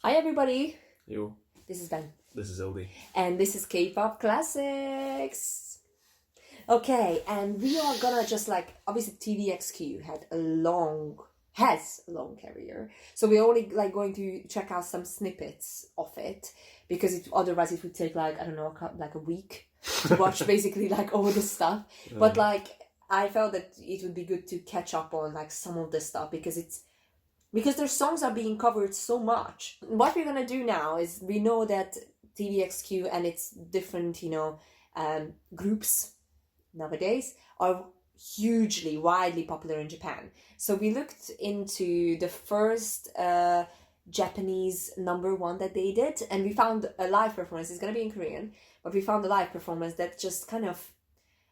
Hi everybody, Yo, this is Ben. this is Ildi. And this is K-Pop Classics. Okay, and we are gonna just obviously TVXQ has a long career. So we're only going to check out some snippets of it because otherwise it would take a week to watch basically all the stuff. But I felt that it would be good to catch up on some of the stuff because their songs are being covered so much. What we're gonna do now is we know that TVXQ and its different, groups nowadays are widely popular in Japan. So we looked into the first Japanese #1 that they did, and we found a live performance. It's gonna be in Korean, but we found a live performance that just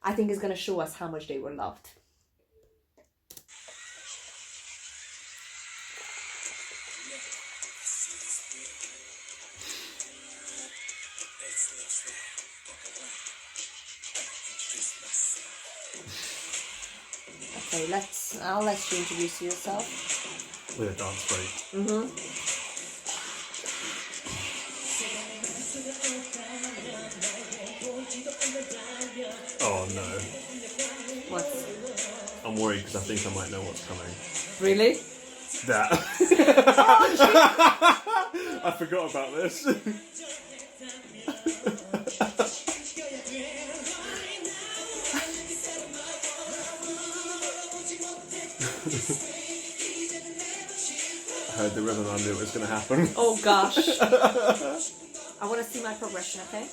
I think is gonna show us how much they were loved. Okay, I'll let you introduce yourself. With a dance break. Mm-hmm. Oh no. What? I'm worried because I think I might know what's coming. Really? That. I forgot about this. I heard the rhythm, I knew it was going to happen. Oh gosh. I want to see my progression, okay?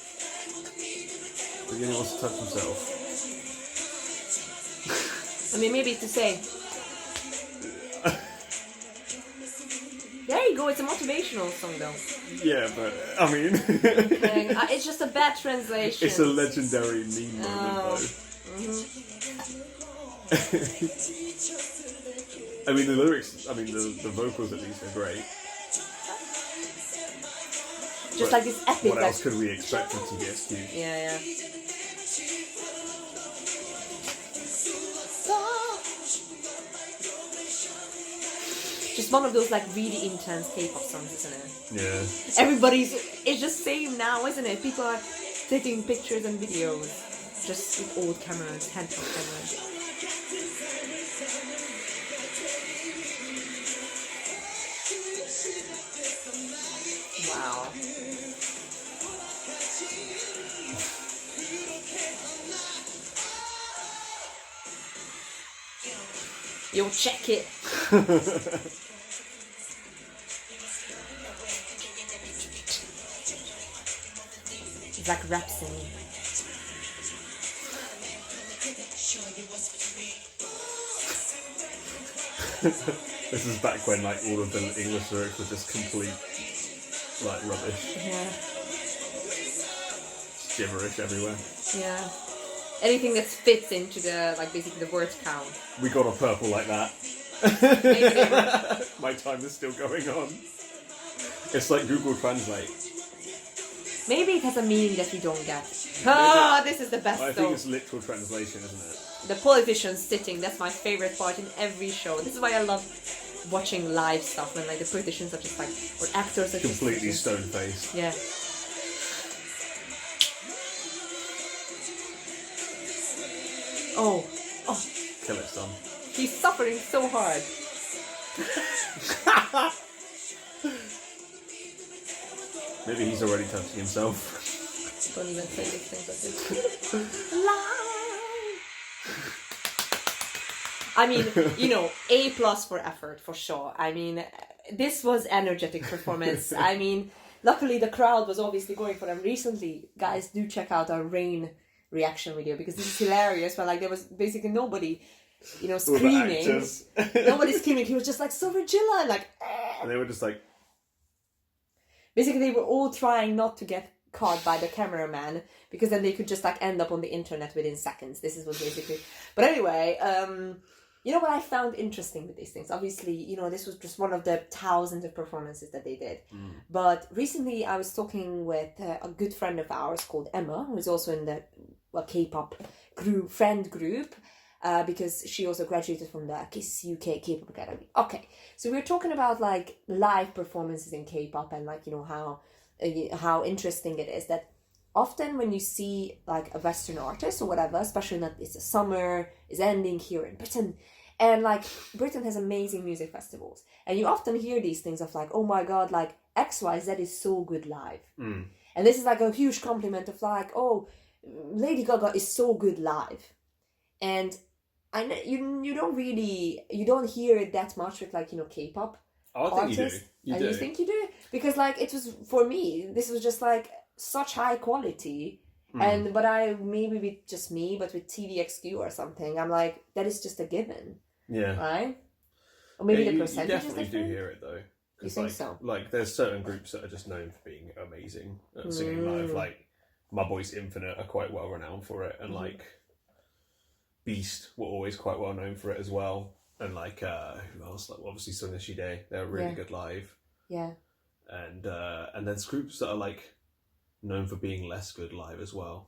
Beginning wants to touch himself. I mean, maybe to say. There you go, it's a motivational song though. Yeah, but, I mean... It's just a bad translation. It's a legendary meme moment though. Mm-hmm. I mean, the lyrics, the vocals at least are great. Just but this epic... What else could we expect from TVXQ? Yeah. Just one of those really intense K-pop songs, isn't it? Yeah. It's just same now, isn't it? People are taking pictures and videos just with old cameras, handheld cameras. Wow. Yo, check it. It's like rap singing. This is back when all of the English lyrics were just complete rubbish. Yeah. Gibberish everywhere. Yeah. Anything that fits into the basically the word count. We got a purple like that. Maybe My time is still going on. It's like Google Translate. Maybe it has a meaning that we don't get. Oh, this is the best I though. think it's literal translation, isn't it? The politicians sitting, that's my favorite part in every show. This is why I love watching live stuff when the politicians are just or actors are completely just stone-faced. Yeah. Oh. Kill it, son. He's suffering so hard. Maybe he's already touching himself. Don't even say these things like this. I mean, A+ for effort, for sure. I mean, this was energetic performance. I mean, luckily the crowd was obviously going for them. Recently, guys, do check out our Rain reaction video because this is hilarious. But there was basically nobody, screaming. Nobody screaming. He was just so vigilant, And they were just Basically, they were all trying not to get caught by the cameraman because then they could just end up on the internet within seconds. This was basically... But anyway, what I found interesting with these things? Obviously, this was just one of the thousands of performances that they did. Mm. But recently I was talking with a good friend of ours called Emma, who is also in the K-pop friend group. because she also graduated from the Kiss UK K-pop Academy. Okay, so we're talking about like live performances in K-pop and like, you know, how interesting it is that often when you see like a Western artist or whatever, especially that it's a summer is ending here in Britain, and like Britain has amazing music festivals, and you often hear these things of like, oh my god, like XYZ is so good live. And this is like a huge compliment of like, oh, Lady Gaga is so good live. And I know you don't hear it that much with like, you know, K-pop artists. You do. You think you do? Because like it was, for me, this was just like such high quality. And but maybe with just me, but with TVXQ or something, I'm like, that is just a given. Yeah. Right? Or maybe the you percentage is definitely different. do hear it though. You think like, so? Like there's certain groups that are just known for being amazing at singing live. Like My Boys Infinite are quite well renowned for it, and like Beast were always quite well known for it as well. And like who else? Like obviously Soneshi Day, they're really good live. Yeah. And there's groups that are like known for being less good live as well.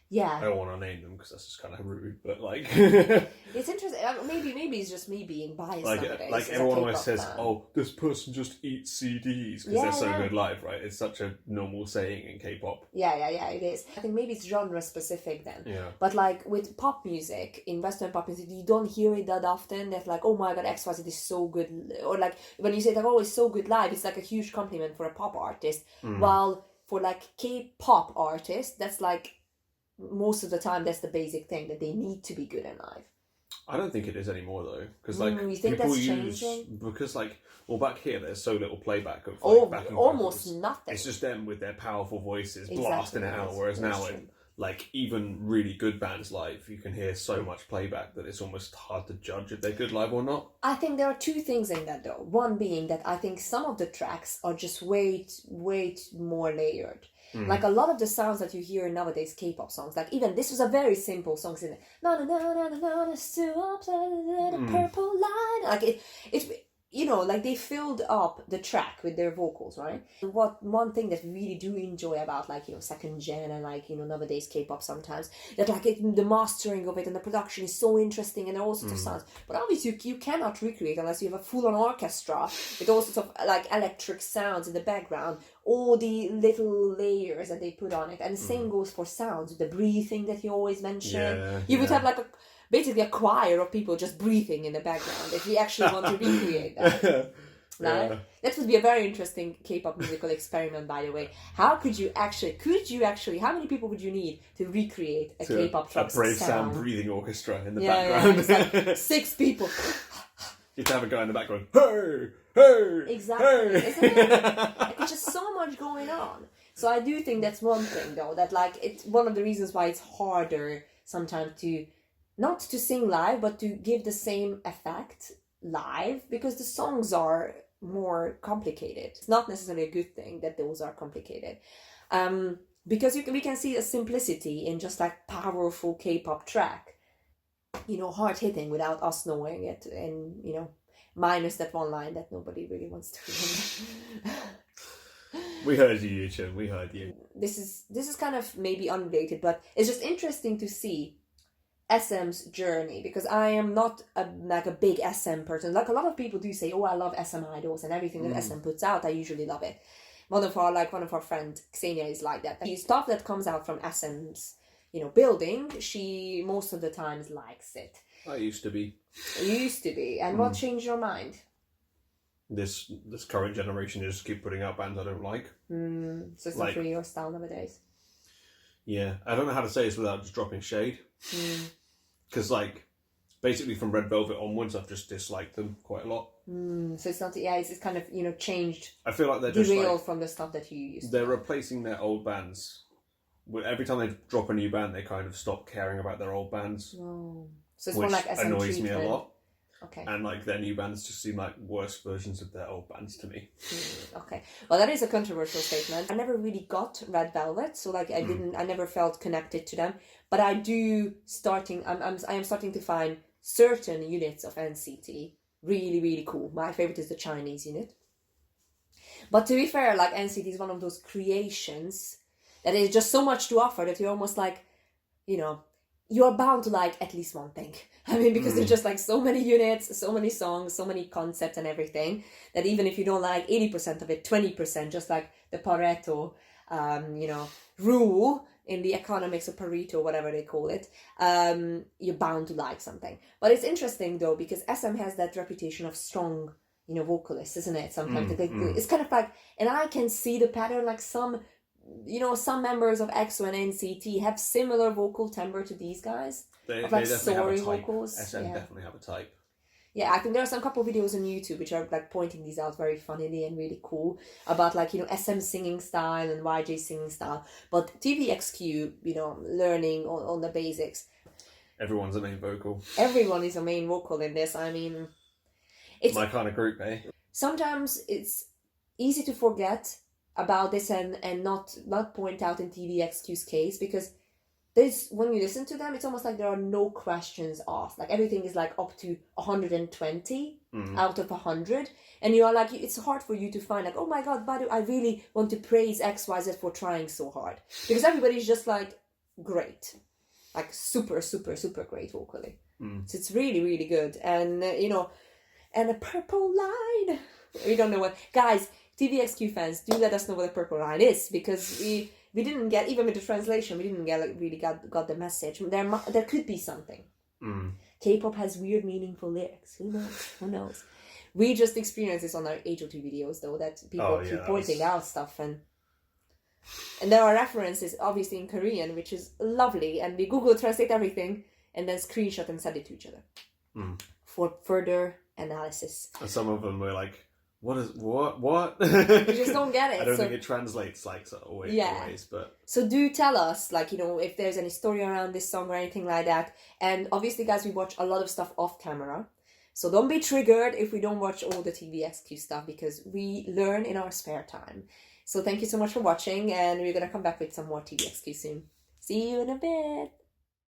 Yeah. I don't want to name them because that's just kind of rude, but like it's interesting. Maybe it's just me being biased nowadays. Like everyone always says, fan. "Oh, this person just eats CDs because they're so good live," right? It's such a normal saying in K-pop. Yeah, it is. I think maybe it's genre specific then. Yeah. But like with pop music, in Western pop music, you don't hear it that often. That like, oh my god, XYZ is so good, or like when you say like, oh, it's so good live, it's like a huge compliment for a pop artist. While for like K-pop artists, that's like, most of the time that's the basic thing, that they need to be good in live. I don't think it is anymore though, because like you think people that's use changing? Because like, well, back here there's so little playback of like, backing almost vocals. Nothing. It's just them with their powerful voices Exactly, blasting it out. Whereas now, true. like even really good bands live, you can hear so much playback that it's almost hard to judge if they're good live or not. I think there are two things in that though. One being that I think some of the tracks are just way more layered. Like a lot of the sounds that you hear in nowadays K-pop songs, like even this was a very simple song, in the purple line. Like it, you know, like they filled up the track with their vocals, right? One thing that we really do enjoy about like, you know, second gen and like, you know, nowadays K-pop sometimes, that like the mastering of it and the production is so interesting and there are all sorts of sounds. But obviously you cannot recreate unless you have a full-on orchestra with all sorts of like electric sounds in the background, all the little layers that they put on it. And the same goes for sounds, the breathing that you always mention. You would have like basically a choir of people just breathing in the background if we actually want to recreate that. Right? That would be a very interesting K-pop musical experiment, by the way. Could you actually, how many people would you need to recreate a K-pop track? A Brave Sound breathing orchestra in the background. Like 6 people. You'd have a guy in the background, hey! Exactly, hey! isn't it? Like, it's just so much going on. So I do think that's one thing, though, that like it's one of the reasons why it's harder sometimes to not to sing live, but to give the same effect live, because the songs are more complicated. It's not necessarily a good thing that those are complicated. Because we can see a simplicity in just like powerful K-pop track, you know, hard hitting without us knowing it, and you know, minus that one line that nobody really wants to remember. We heard you, Yuchen. We heard you. This is kind of maybe unrelated, but it's just interesting to see SM's journey, because I am not a big SM person. Like a lot of people do say, oh, I love SM idols and everything that SM puts out, I usually love it. One of our friends, Ksenia, is like that. The stuff that comes out from SM's, you know, building, she most of the times likes it. I used to be. And what changed your mind? This current generation just keep putting out bands I don't like. So it's not really your style nowadays. Yeah, I don't know how to say this without just dropping shade. Because like, basically from Red Velvet onwards, I've just disliked them quite a lot. So it's not, it's kind of, you know, changed. I feel like they're just derailed from the stuff that you used. They're replacing their old bands. Every time they drop a new band, they kind of stop caring about their old bands. Oh. So it's which more like SM annoys treatment. me a lot. Okay. And like their new bands just seem like worse versions of their old bands to me. Okay. Well, that is a controversial statement. I never really got Red Velvet, so like I never felt connected to them. But I am starting to find certain units of NCT really, really cool. My favorite is the Chinese unit. But to be fair, like NCT is one of those creations that is just so much to offer that you're almost like, you know, you're bound to like at least one thing. I mean, because there's just like so many units, so many songs, so many concepts and everything, that even if you don't like 80% of it, 20%, just like the Pareto, rule in the economics of Pareto, whatever they call it, you're bound to like something. But it's interesting though, because SM has that reputation of strong, vocalists, isn't it? Sometimes it's kind of like, and I can see the pattern, like some members of EXO and NCT have similar vocal timbre to these guys. They of like definitely have soaring a type. vocals. SM definitely have a type. Yeah, I think there are some couple of videos on YouTube which are like pointing these out very funnily and really cool about like, SM singing style and YJ singing style. But TVXQ, learning on the basics. Everyone's a main vocal. Everyone is a main vocal in this. I mean, it's my kind of group, eh? Sometimes it's easy to forget about this and not point out in TVXQ's case, because when you listen to them, it's almost like there are no questions asked. Like everything is like up to 120 out of 100, and you are like, it's hard for you to find like, oh my god, Badu, I really want to praise XYZ for trying so hard, because everybody's just like great, like super super super great vocally. So it's really really good, and and a purple line. We don't know what, guys. TVXQ fans, do let us know what the purple line is, because we didn't get, even with the translation, we didn't get really got the message. There could be something. K-pop has weird, meaningful lyrics. Who knows? Who knows? We just experienced this on our HOT videos, though, that people keep pointing out stuff, and there are references, obviously, in Korean, which is lovely, and we Google Translate everything, and then screenshot and send it to each other for further analysis. And some of them were like, what? You just don't get it. I don't think it translates like always, but so do tell us, like, if there's any story around this song or anything like that. And obviously, guys, we watch a lot of stuff off camera, so don't be triggered if we don't watch all the TVXQ stuff, because we learn in our spare time. So thank you so much for watching, and we're gonna come back with some more TVXQ soon. See you in a bit.